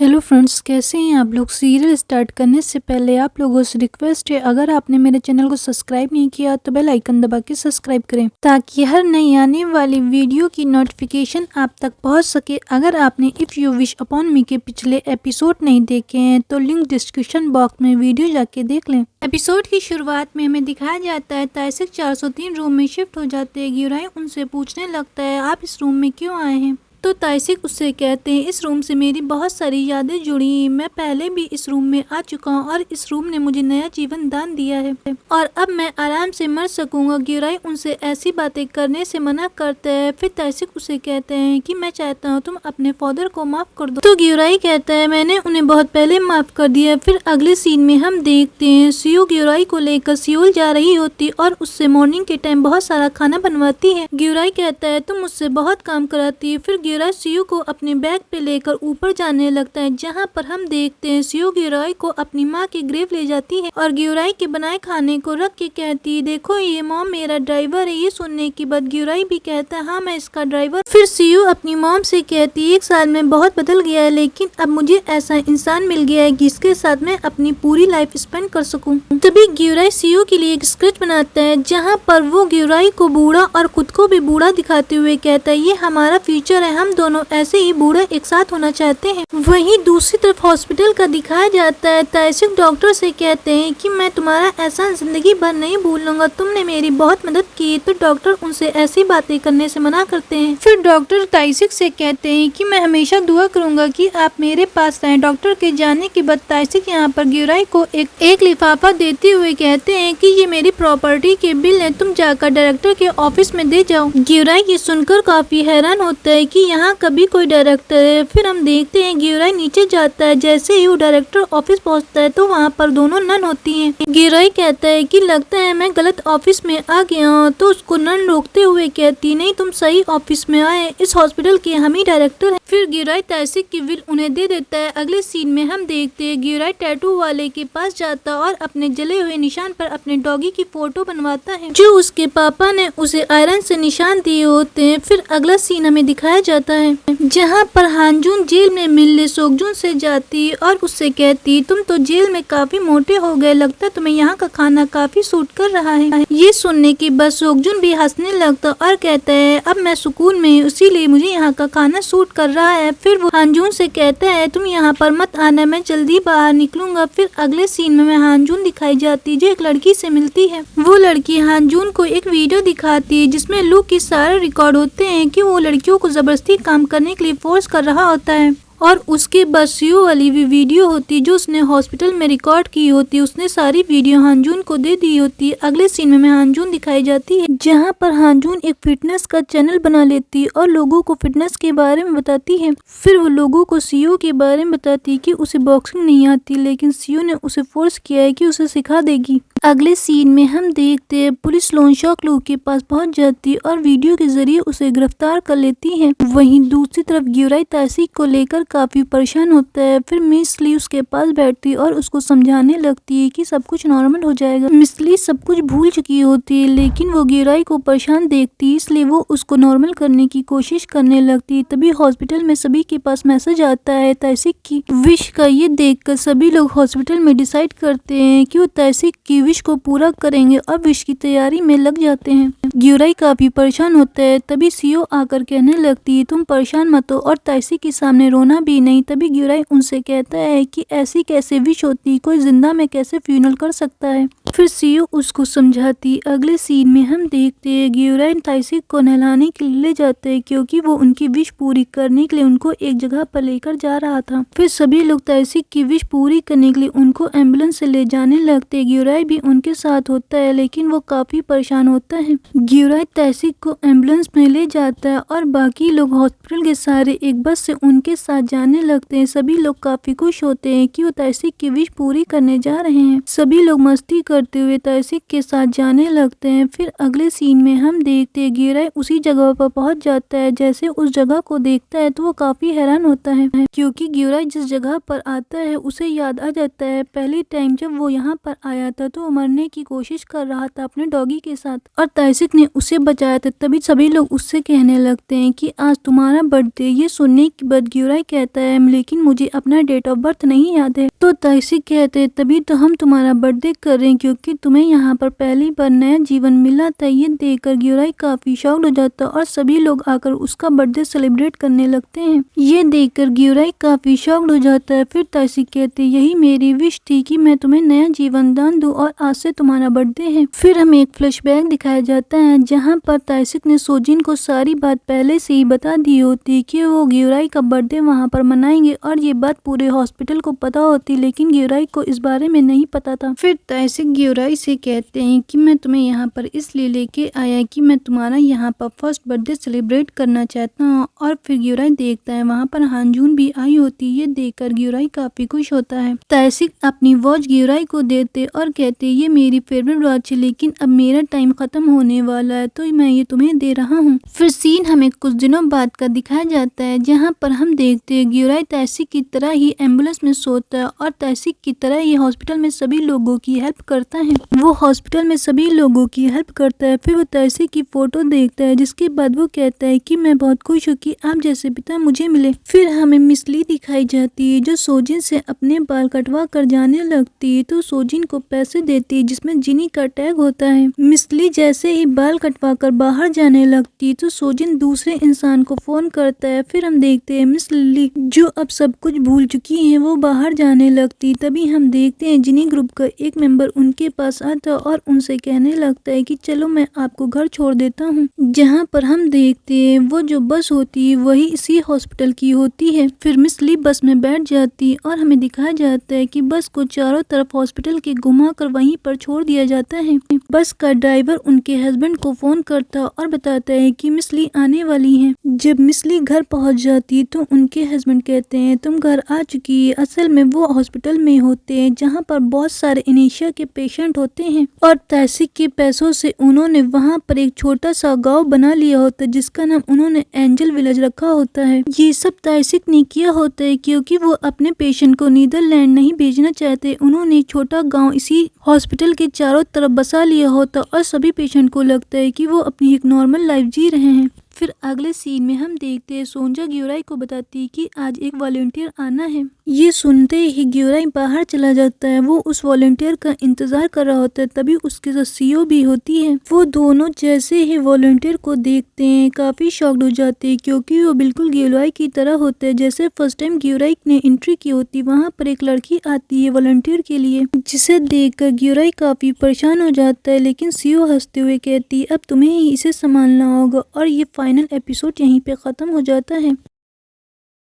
Hello friends, कैसे हैं आप लोग। सीरियल स्टार्ट करने से पहले आप लोगों से रिक्वेस्ट है, अगर आपने मेरे चैनल को सब्सक्राइब नहीं किया तो बेल आइकन दबा के सब्सक्राइब करें ताकि हर नई आने वाली वीडियो की नोटिफिकेशन आप तक पहुंच सके। अगर आपने इफ़ यू विश अपॉन मी के पिछले एपिसोड नहीं देखे हैं तो लिंक डिस्क्रिप्शन बॉक्स में वीडियो जाके देख लें। एपिसोड की शुरुआत में हमें दिखाया जाता है ताइसिक 403 रूम में शिफ्ट हो जाते हैं। ग्यूराई उनसे पूछने लगता है आप इस रूम में क्यों आए हैं, तो ताइसिक उससे कहते हैं इस रूम से मेरी बहुत सारी यादें जुड़ी, मैं पहले भी इस रूम में आ चुका हूँ और इस रूम ने मुझे नया जीवन दान दिया है और अब मैं आराम से मर सकूंगा। ग्यूराई उनसे ऐसी बातें करने से मना करते हैं। फिर ताइसिक उसे कहते हैं कि मैं चाहता हूँ तुम अपने फादर को माफ कर दो, तो ग्यूराई कहता है मैंने उन्हें बहुत पहले माफ कर दिया। फिर अगले सीन में हम देखते हैं सियो ग्यूराई को लेकर सियोल जा रही होती और उससे मॉर्निंग के टाइम बहुत सारा खाना बनवाती है। ग्यूराई कहता है तुम मुझसे बहुत काम कराती है। फिर ग्यूराई सियो को अपने बैग पे लेकर ऊपर जाने लगता है, जहाँ पर हम देखते हैं सियो ग्यूराई को अपनी माँ की ग्रेव ले जाती है और ग्यूराई के बनाए खाने को रख के कहती है देखो ये मॉम मेरा ड्राइवर है। ये सुनने के बाद ग्यूराई भी कहता है हाँ मैं इसका ड्राइवर। फिर सियो अपनी मॉम से कहती है 1 साल में बहुत बदल गया है, लेकिन अब मुझे ऐसा इंसान मिल गया है जिसके साथ मैं अपनी पूरी लाइफ स्पेंड कर सकूं। तभी ग्यूराई सियो के लिए एक स्केच बनाता है जहाँ पर वो ग्यूराई को बूढ़ा और खुद को भी बूढ़ा दिखाते हुए कहता है ये हमारा फ्यूचर है, हम दोनों ऐसे ही बूढ़ा एक साथ होना चाहते हैं। वहीं दूसरी तरफ हॉस्पिटल का दिखाया जाता है। ताइसिक डॉक्टर से कहते हैं कि मैं तुम्हारा एहसान जिंदगी भर नहीं भूलूंगा, तुमने मेरी बहुत मदद की। तो डॉक्टर उनसे ऐसी बातें करने से मना करते हैं। फिर डॉक्टर ताइसिक से कहते हैं कि मैं हमेशा दुआ करूंगा कि आप मेरे पास रहें। डॉक्टर के जाने के बाद ताइसिक यहाँ पर ग्यूराई को एक लिफाफा देते हुए कहते हैं कि ये मेरी प्रॉपर्टी के बिल है, तुम जाकर डायरेक्टर के ऑफिस में दे जाओ। ग्यूराई ये सुनकर काफी हैरान होता है कि यहाँ कभी कोई डायरेक्टर है। फिर हम देखते हैं ग्यूराई नीचे जाता है, जैसे ही वो डायरेक्टर ऑफिस पहुँचता है तो वहाँ पर दोनों नन होती हैं। ग्यूराई कहता है कि लगता है मैं गलत ऑफिस में आ गया हूँ, तो उसको नन रोकते हुए कहती नहीं तुम सही ऑफिस में आए, इस हॉस्पिटल के हम ही डायरेक्टर हैं। फिर ग्यूराई ताइसिक की विल उन्हें दे देता है। अगले सीन में हम देखते हैं ग्यूराई टैटू वाले के पास जाता है और अपने जले हुए निशान पर अपने डॉगी की फोटो बनवाता है जो उसके पापा ने उसे आयरन से निशान दिए होते हैं। फिर अगला सीन हमें दिखाया जाता है जहाँ पर हानजून जेल में मिलने सोगजुन से जाती और उससे कहती तुम तो जेल में काफी मोटे हो गए, लगता तुम्हें यहाँ का खाना काफी सूट कर रहा है। ये सुनने के बाद सोगजुन भी हंसने लगता और कहता है अब मैं सुकून में हूँ, इसीलिए मुझे यहाँ का खाना सूट कर रहा है। फिर वो हानजून से कहता है तुम यहाँ पर मत आना, मैं जल्दी बाहर निकलूंगा। फिर अगले सीन में हानजून दिखाई जाती जो एक लड़की से मिलती है। वो लड़की हानजून को एक वीडियो दिखाती है जिसमें लू के सारे रिकॉर्ड होते हैं कि वो लड़कियों को जबरदस्ती काम करने के लिए फोर्स कर रहा होता है और उसके बाद सियो वाली भी वीडियो होती जो उसने हॉस्पिटल में रिकॉर्ड की होती, उसने सारी वीडियो हानजून को दे दी होती। अगले सीन में हानजून दिखाई जाती है जहां पर हानजून एक फिटनेस का चैनल बना लेती और लोगों को फिटनेस के बारे में बताती है। फिर वो लोगों को सियो के बारे में बताती कि उसे बॉक्सिंग नहीं आती, लेकिन सियो ने उसे फोर्स किया है कि उसे सिखा देगी। अगले सीन में हम देखते हैं पुलिस लोनशॉक लू के पास पहुंच जाती और वीडियो के जरिए उसे गिरफ्तार कर लेती है। वहीं दूसरी तरफ ग्यूराई ताइसिक को लेकर काफी परेशान होता है। फिर मिस ली उसके पास बैठती और उसको समझाने लगती है कि सब कुछ नॉर्मल हो जाएगा। मिस ली सब कुछ भूल चुकी होती है, लेकिन वो ग्यूराई को परेशान देखती इसलिए वो उसको नॉर्मल करने की कोशिश करने लगती। तभी हॉस्पिटल में सभी के पास मैसेज आता है ताइसिक की विश का। ये देखकर सभी लोग हॉस्पिटल में डिसाइड करते हैं कि वो ताइसिक की विश को पूरा करेंगे और विश की तैयारी में लग जाते हैं। ग्यूराई काफी परेशान होता है। तभी सियो आकर कहने लगती है तुम परेशान मत हो और ताइसिक के सामने रोना भी नहीं। तभी ग्यूराई उनसे कहता है कि ऐसी कैसे विश होती, कोई जिंदा में कैसे फ्यूनल कर सकता है। फिर सियो उसको समझाती। अगले सीन में हम देखते हैं ग्यूराई ताइसिक को नहलाने के लिए ले जाते हैं क्योंकि वो उनकी विश पूरी करने के लिए उनको एक जगह पर लेकर जा रहा था। फिर सभी लोग ताइसिक की विश पूरी करने के लिए उनको एम्बुलेंस से ले जाने लगते। ग्यूराई भी उनके साथ होता है, लेकिन वो काफी परेशान होता है। ग्यूराई ताइसिक को एम्बुलेंस में ले जाता है और बाकी लोग हॉस्पिटल के सारे एक बस से उनके साथ जाने लगते हैं। सभी लोग काफी खुश होते हैं कि वो ताइसिक की विश पूरी करने जा रहे हैं। सभी लोग मस्ती करते हुए ताइसिक के साथ जाने लगते हैं। फिर अगले सीन में हम देखते हैं ग्यूराई उसी जगह पर पहुंच जाता है। जैसे उस जगह को देखता है तो वो काफी हैरान होता है क्योंकि ग्यूराई जिस जगह पर आता है उसे याद आ जाता है पहले टाइम जब वो यहाँ पर आया था तो वो मरने की कोशिश कर रहा था अपने डॉगी के साथ और ताइसिक ने उसे बचाया था। तभी सभी लोग उससे कहने लगते हैं कि आज तुम्हारा बर्थडे। ये सुनने के बाद ग्यूराई कहता है लेकिन मुझे अपना डेट ऑफ बर्थ नहीं याद है। तो ताइसिक कहते हैं तभी तो हम तुम्हारा बर्थडे कर रहे हैं क्योंकि तुम्हें यहाँ पर पहली बार नया जीवन मिला था। ये देखकर ग्यूराई काफी शॉक्ड हो जाता है और सभी लोग आकर उसका बर्थडे सेलिब्रेट करने लगते हैं। ये देखकर ग्यूराई काफी शॉक्ड हो जाता है। फिर ताइसिक कहते हैं यही मेरी विश थी कि मैं तुम्हें नया जीवन दान दूं और आज से तुम्हारा बर्थडे है। फिर हमें एक फ्लैशबैक दिखाया जाता है जहाँ पर ताइसिक ने सोजिन को सारी बात पहले से ही बता दी होती कि वो ग्यूराई का बर्थडे वहाँ पर मनाएंगे और ये बात पूरे हॉस्पिटल को पता होती, लेकिन ग्यूराई को इस बारे में नहीं पता था। फिर ताइसिक ग्यूराई से कहते हैं कि मैं तुम्हें यहाँ पर इसलिए लेके आया कि मैं तुम्हारा यहाँ पर फर्स्ट बर्थडे सेलिब्रेट करना चाहता हूँ। और फिर ग्यूराई देखता है वहाँ पर हांजून भी आई होती। ये देखकर ग्यूराई काफी खुश होता है। ताइसिक अपनी वॉच ग्यूराई को देते और कहते ये मेरी फेवरेट वॉच है लेकिन अब मेरा टाइम खत्म होने वाला है तो मैं ये तुम्हें दे रहा हूँ। फिर सीन हमें कुछ दिनों बाद का दिखाया जाता है जहाँ पर हम देखते हैं ग्यूराई ताइसिक की तरह ही एम्बुलेंस में सोता है और ताइसिक की तरह ही हॉस्पिटल में सभी लोगों की हेल्प करता है। वो हॉस्पिटल में सभी लोगों की हेल्प करता है। फिर वो ताइसिक की फोटो देखता है जिसके बाद वो कहता है कि मैं बहुत खुश हूँ कि आप जैसे पिता मुझे मिले। फिर हमें मिस ली दिखाई जाती है जो सोजिन से अपने बाल कटवा कर जाने लगती है तो सोजिन को पैसे देती है जिसमें जिनी का टैग होता है। मिस ली जैसे ही बाल कटवा कर बाहर जाने लगती तो सोजिन दूसरे इंसान को फोन करता है। फिर हम देखते हैं मिस लिली जो अब सब कुछ भूल चुकी है वो बाहर जाने लगती। तभी हम देखते हैं जिनी ग्रुप का एक मेंबर उनके पास आता है और उनसे कहने लगता है कि चलो मैं आपको घर छोड़ देता हूँ। जहाँ पर हम देखते हैं वो जो बस होती है वही इसी हॉस्पिटल की होती है। फिर मिस ली बस में बैठ जाती है और हमें दिखाया जाता है कि बस को चारों तरफ हॉस्पिटल के घुमाकर वहीं पर छोड़ दिया जाता है। बस का ड्राइवर उनके हस्बैंड को फोन करता और बताता है कि मिस ली आने वाली है। जब मिस ली घर पहुंच जाती है तो उनके हस्बैंड कहते हैं तुम घर आ चुकी है। असल में वो हॉस्पिटल में होते हैं जहाँ पर बहुत सारे इनिशिया के पेशेंट होते हैं और ताइसिक के पैसों से उन्होंने वहाँ पर एक छोटा सा गाँव बना लिया होता है जिसका नाम उन्होंने एंजल विलेज रखा होता है। ये सब ताइसिक ने किया होता है क्योंकि वो अपने पेशेंट को नीदरलैंड नहीं भेजना चाहते। उन्होंने छोटा गांव इसी हॉस्पिटल के चारों तरफ बसा लिया होता और सभी पेशेंट को लगता है कि वो अपनी एक नॉर्मल लाइफ जी रहे हैं। फिर अगले सीन में हम देखते हैं सोंजा ग्यूराई को बताती है कि आज एक वॉलंटियर आना है। ये सुनते ही ग्यूराई बाहर चला जाता है। वो उस वॉलंटियर का इंतजार कर रहा होता है। तभी उसके साथ सीओ भी होती है। वो दोनों जैसे ही वॉलंटियर को देखते हैं काफी शॉक्ड हो जाते हैं क्योंकि वो बिल्कुल ग्यूराई की तरह होते हैं जैसे फर्स्ट टाइम ग्यूराई ने एंट्री की होती। वहाँ पर एक लड़की आती है वॉलंटियर के लिए जिसे देखकर ग्यूराई काफी परेशान हो जाता है लेकिन सीओ हंसते हुए कहती है अब तुम्हें ही इसे संभालना होगा। और ये फाइनल एपिसोड यहीं पे खत्म हो जाता है।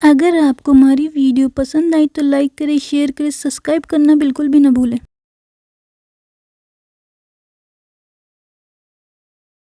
अगर आपको हमारी वीडियो पसंद आई तो लाइक करें, शेयर करें, सब्सक्राइब करना बिल्कुल भी ना भूलें।